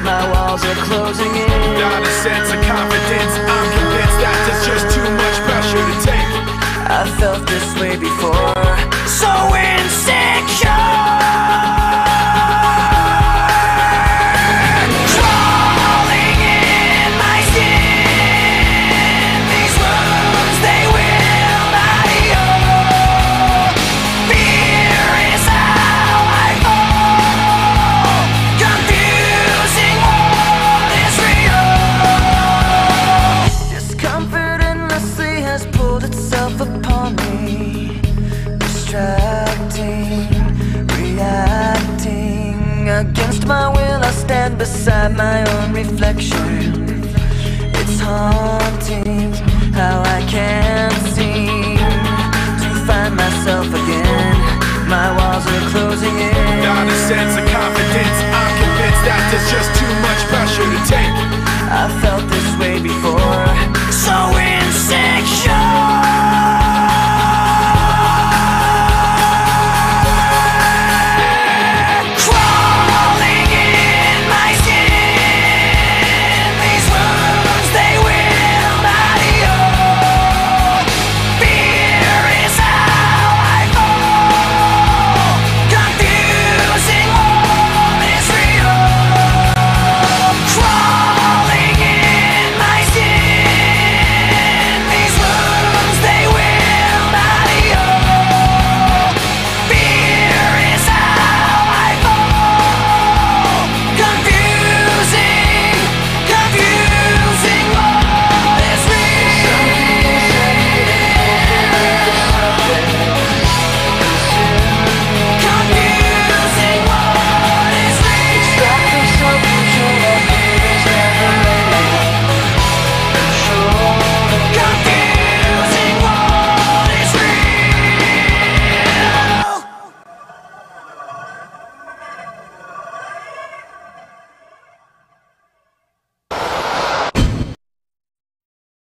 my walls are closing in. Not a sense of confidence, I'm convinced that there's just too much pressure to take. I felt this way before, so insecure. Crawling in my skin, these wounds they will not heal. Fear is how I fall, confusing what is real. Discomfort endlessly has pulled itself upon me, distracting, reacting. Against my will I stand beside my own reflection. It's haunting how I can't seem to find myself again. My walls are closing in. Not a sense of confidence, I'm convinced that there's